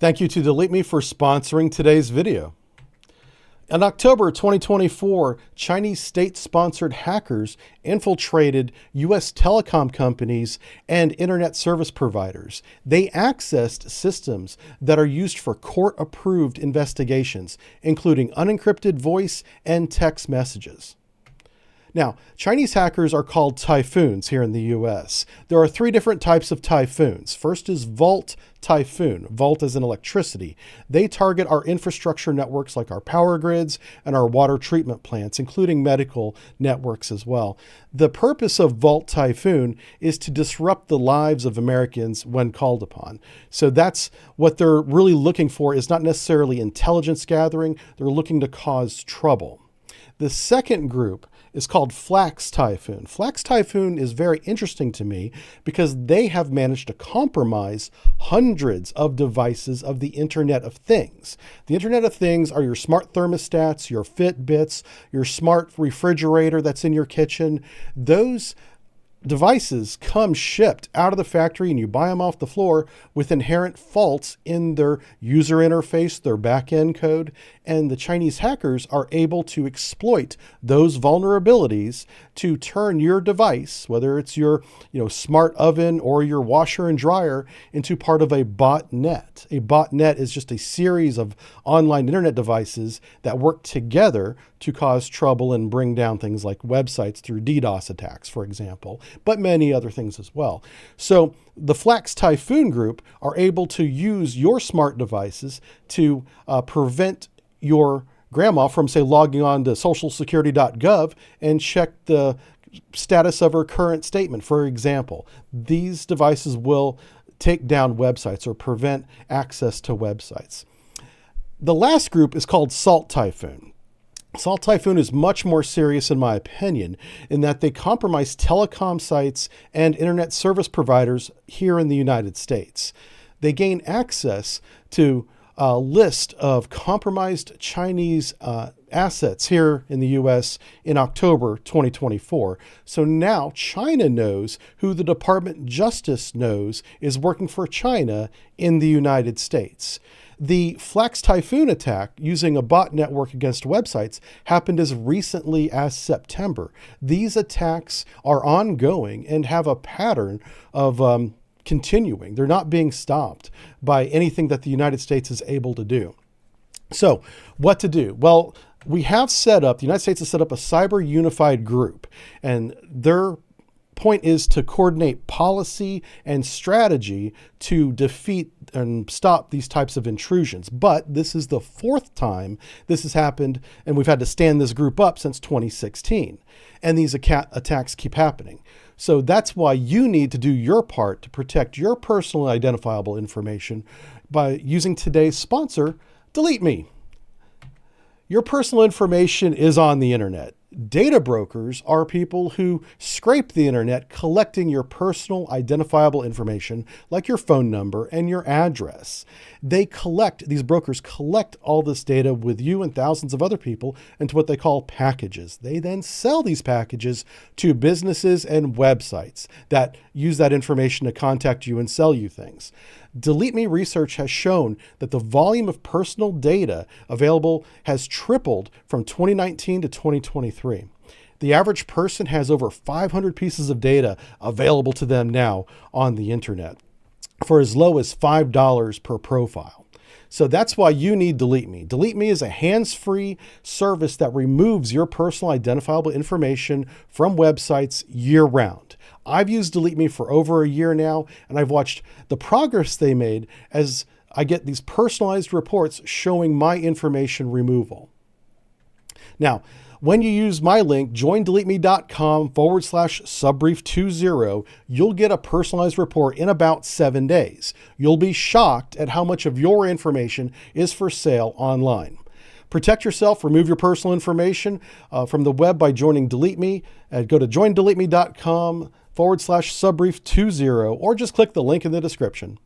Thank you to Delete Me for sponsoring today's video. In October 2024, Chinese state-sponsored hackers infiltrated U.S. telecom companies and internet service providers. They accessed systems that are used for court-approved investigations, including unencrypted voice and text messages. Now, Chinese hackers are called typhoons here in the US. There are three different types of typhoons. First is Volt Typhoon. Volt as in electricity. They target our infrastructure networks like our power grids and our water treatment plants, including medical networks as well. The purpose of Volt Typhoon is to disrupt the lives of Americans when called upon. So that's what they're really looking for, is not necessarily intelligence gathering. They're looking to cause trouble. The second group is called Flax Typhoon. Flax Typhoon is very interesting to me because they have managed to compromise hundreds of devices of the Internet of Things. The Internet of Things are your smart thermostats, your Fitbits, your smart refrigerator that's in your kitchen. Those devices come shipped out of the factory and you buy them off the floor with inherent faults in their user interface, their back-end code, and the Chinese hackers are able to exploit those vulnerabilities to turn your device, whether it's your smart oven or your washer and dryer, into part of a botnet. A botnet is just a series of online internet devices that work together to cause trouble and bring down things like websites through DDoS attacks, for example, but many other things as well. So the Flax Typhoon group are able to use your smart devices to prevent your grandma from, say, logging on to socialsecurity.gov and check the status of her current statement, for example. These devices will take down websites or prevent access to websites. The last group is called Salt Typhoon. Salt Typhoon is much more serious, in my opinion, in that they compromise telecom sites and internet service providers here in the United States. They gain access to a list of compromised Chinese assets here in the US in October 2024. So now China knows who the Department of Justice knows is working for China in the United States. The Flax Typhoon attack using a bot network against websites happened as recently as September. These attacks are ongoing and have a pattern of continuing. They're not being stopped by anything that the United States is able to do. So what to do? Well, the United States has set up a cyber unified group, and their point is to coordinate policy and strategy to defeat and stop these types of intrusions. But this is the fourth time this has happened, and we've had to stand this group up since 2016. And these attacks keep happening. So that's why you need to do your part to protect your personally identifiable information by using today's sponsor, Delete Me. Your personal information is on the internet. Data brokers are people who scrape the internet collecting your personal identifiable information like your phone number and your address. These brokers collect all this data with you and thousands of other people into what they call packages. They then sell these packages to businesses and websites that use that information to contact you and sell you things. Delete Me research has shown that the volume of personal data available has tripled from 2019 to 2023. The average person has over 500 pieces of data available to them now on the internet for as low as $5 per profile. So that's why you need Delete Me. Delete Me is a hands-free service that removes your personal identifiable information from websites year-round. I've used Delete Me for over a year now, and I've watched the progress they made as I get these personalized reports showing my information removal. Now, when you use my link, joindeleteme.com/subbrief20, you'll get a personalized report in about 7 days. You'll be shocked at how much of your information is for sale online. Protect yourself, remove your personal information from the web by joining Delete Me. Go to joindeleteme.com/subbrief20, or just click the link in the description.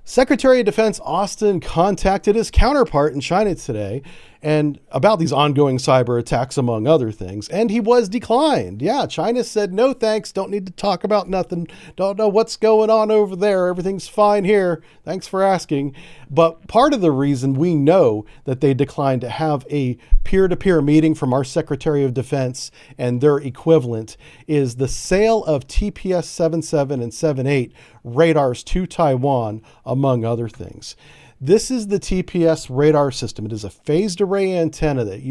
Secretary of Defense Austin contacted his counterpart in China today and about these ongoing cyber attacks, among other things. And he was declined. Yeah, China said, no thanks, don't need to talk about nothing. Don't know what's going on over there. Everything's fine here. Thanks for asking. But part of the reason we know that they declined to have a peer-to-peer meeting from our Secretary of Defense and their equivalent is the sale of TPS 77 and 78 radars to Taiwan, among other things. This is the TPS radar system. It is a phased array antenna that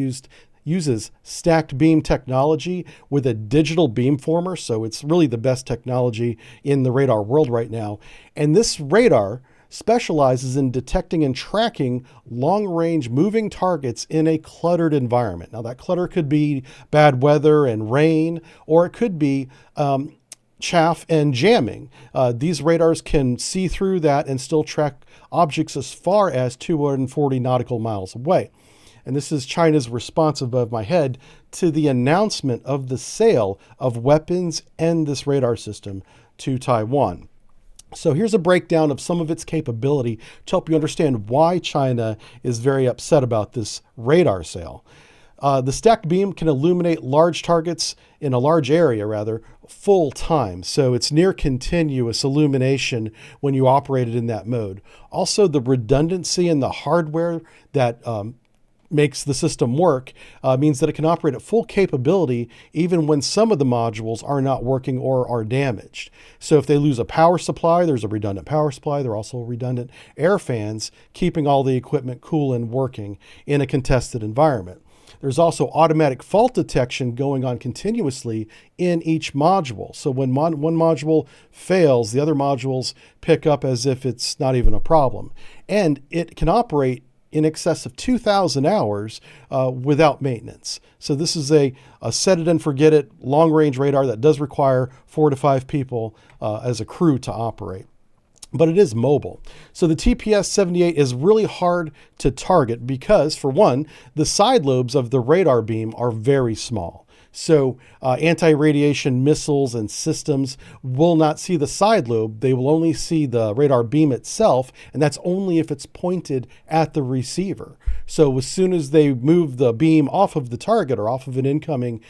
uses stacked beam technology with a digital beamformer. So it's really the best technology in the radar world right now. And this radar specializes in detecting and tracking long-range moving targets in a cluttered environment. Now that clutter could be bad weather and rain, or it could be chaff and jamming. These radars can see through that and still track objects as far as 240 nautical miles away. And this is China's response above my head to the announcement of the sale of weapons and this radar system to Taiwan. So here's a breakdown of some of its capability to help you understand why China is very upset about this radar sale. The stacked beam can illuminate large targets in a large area, full time. So it's near continuous illumination when you operate it in that mode. Also, the redundancy in the hardware that makes the system work means that it can operate at full capability even when some of the modules are not working or are damaged. So if they lose a power supply, there's a redundant power supply. There are also redundant air fans, keeping all the equipment cool and working in a contested environment. There's also automatic fault detection going on continuously in each module. So when one module fails, the other modules pick up as if it's not even a problem. And it can operate in excess of 2,000 hours without maintenance. So this is a set it and forget it long-range radar that does require 4 to 5 people as a crew to operate. But it is mobile. So the TPS 78 is really hard to target because, for one, the side lobes of the radar beam are very small. So anti-radiation missiles and systems will not see the side lobe. They will only see the radar beam itself, and that's only if it's pointed at the receiver. So as soon as they move the beam off of the target or off of an incoming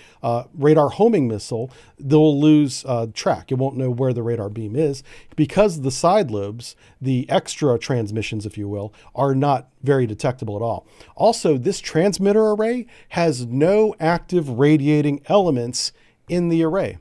radar homing missile, they'll lose track. It won't know where the radar beam is because the side lobes, the extra transmissions, if you will, are not very detectable at all. Also, this transmitter array has no active radiating elements in the array.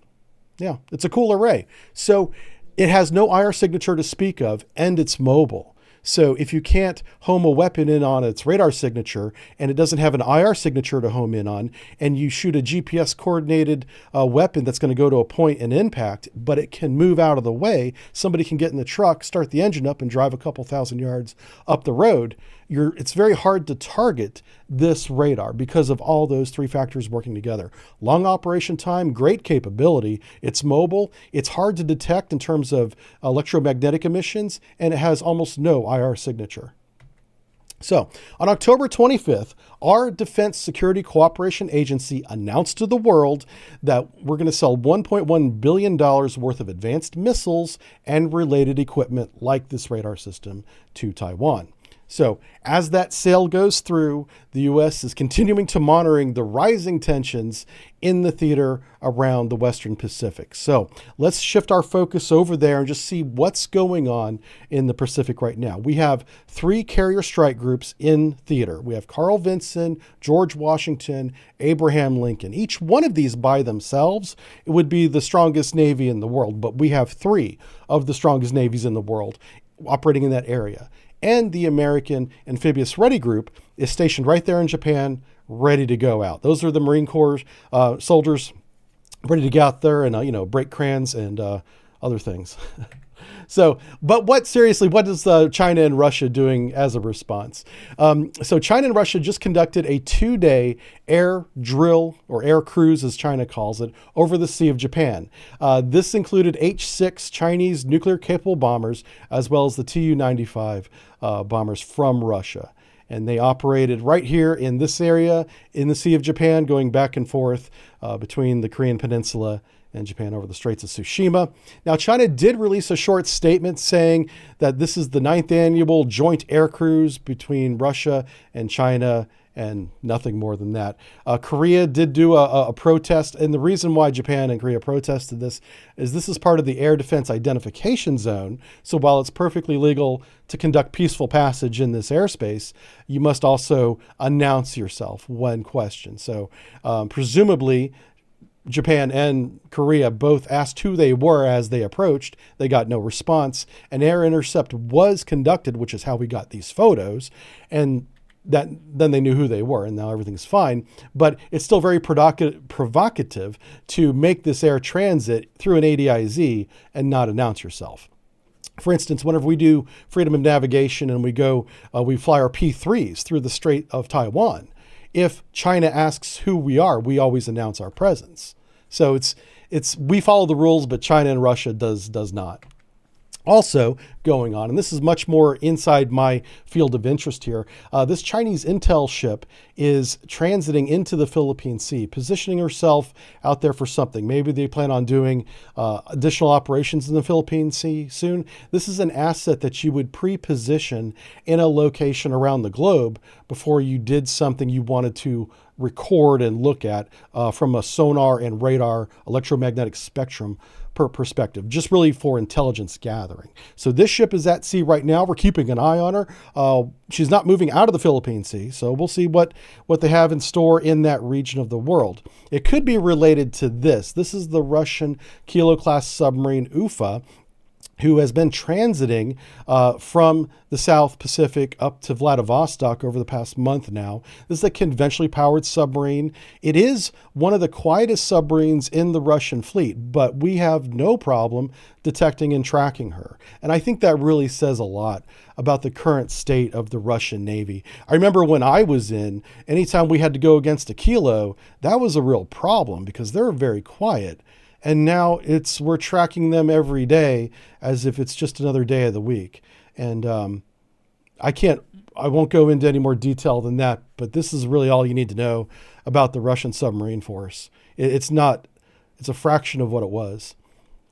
Yeah, it's a cool array. So it has no IR signature to speak of, and it's mobile. So if you can't home a weapon in on its radar signature and it doesn't have an IR signature to home in on, and you shoot a GPS coordinated weapon that's going to go to a point and impact, but it can move out of the way, somebody can get in the truck, start the engine up and drive a couple thousand yards up the road, it's very hard to target this radar because of all those three factors working together. Long operation time, great capability. It's mobile. It's hard to detect in terms of electromagnetic emissions, and it has almost no IR signature. So on October 25th, our Defense Security Cooperation Agency announced to the world that we're going to sell $1.1 billion worth of advanced missiles and related equipment like this radar system to Taiwan. So as that sale goes through, the U.S. is continuing to monitoring the rising tensions in the theater around the Western Pacific. So let's shift our focus over there and just see what's going on in the Pacific right now. We have 3 carrier strike groups in theater. We have Carl Vinson, George Washington, Abraham Lincoln. Each one of these by themselves, it would be the strongest Navy in the world, but we have 3 of the strongest navies in the world operating in that area. And the American Amphibious Ready Group is stationed right there in Japan, ready to go out. Those are the Marine Corps soldiers ready to get out there and, break crayons and other things. So, but what is China and Russia doing as a response? So China and Russia just conducted a 2-day air drill, or air cruise as China calls it, over the Sea of Japan. This included H-6 Chinese nuclear-capable bombers, as well as the Tu-95 bombers from Russia. And they operated right here in this area in the Sea of Japan, going back and forth between the Korean Peninsula and Japan over the Straits of Tsushima. Now, China did release a short statement saying that this is the 9th annual joint air cruise between Russia and China and nothing more than that. Korea did do a protest, and the reason why Japan and Korea protested this is part of the Air Defense Identification Zone. So while it's perfectly legal to conduct peaceful passage in this airspace, you must also announce yourself when questioned. So presumably, Japan and Korea both asked who they were as they approached. They got no response. An air intercept was conducted, which is how we got these photos. And then they knew who they were, and now everything's fine. But it's still very provocative to make this air transit through an ADIZ and not announce yourself. For instance, whenever we do freedom of navigation and we fly our P3s through the Strait of Taiwan, if China asks who we are, we always announce our presence. So we follow the rules, but China and Russia does not. Also going on, and this is much more inside my field of interest here, this Chinese intel ship is transiting into the Philippine Sea, positioning herself out there for something. Maybe they plan on doing additional operations in the Philippine Sea soon. This is an asset that you would pre-position in a location around the globe before you did something you wanted to record and look at from a sonar and radar electromagnetic spectrum perspective, just really for intelligence gathering. So this ship is at sea right now. We're keeping an eye on her. She's not moving out of the Philippine Sea, so we'll see what they have in store in that region of the world. It could be related to this. This is the Russian Kilo-class submarine UFA, who has been transiting from the South Pacific up to Vladivostok over the past month now. This is a conventionally powered submarine. It is one of the quietest submarines in the Russian fleet, but we have no problem detecting and tracking her. And I think that really says a lot about the current state of the Russian Navy. I remember when I was in, anytime we had to go against a Kilo, that was a real problem because they're very quiet. And now we're tracking them every day as if it's just another day of the week. And I won't go into any more detail than that, but this is really all you need to know about the Russian submarine force. It's a fraction of what it was.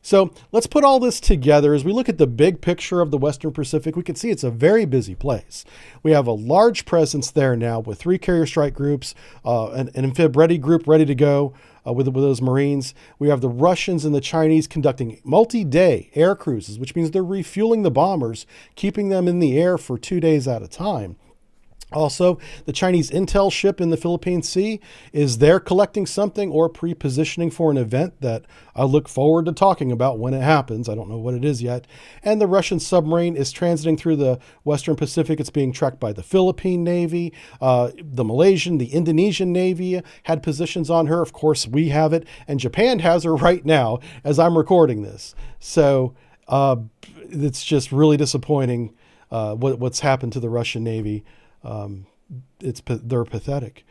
So let's put all this together. As we look at the big picture of the Western Pacific, we can see it's a very busy place. We have a large presence there now with 3 carrier strike groups, an amphib ready group ready to go with those Marines. We have the Russians and the Chinese conducting multi-day air cruises, which means they're refueling the bombers, keeping them in the air for 2 days at a time. Also, the Chinese intel ship in the Philippine Sea is there collecting something or pre-positioning for an event that I look forward to talking about when it happens. I don't know what it is yet. And the Russian submarine is transiting through the Western Pacific. It's being tracked by the Philippine Navy, the Malaysian, the Indonesian Navy had positions on her. Of course, we have it. And Japan has her right now as I'm recording this. So it's just really disappointing what's happened to the Russian Navy. They're pathetic.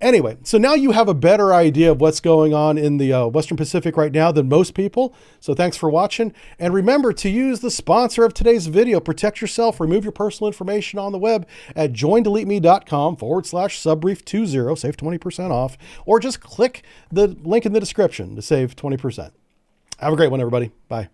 Anyway, so now you have a better idea of what's going on in the Western Pacific right now than most people. So thanks for watching. And remember to use the sponsor of today's video. Protect yourself. Remove your personal information on the web at joindeleteme.com/subbrief20. Save 20% off. Or just click the link in the description to save 20%. Have a great one, everybody. Bye.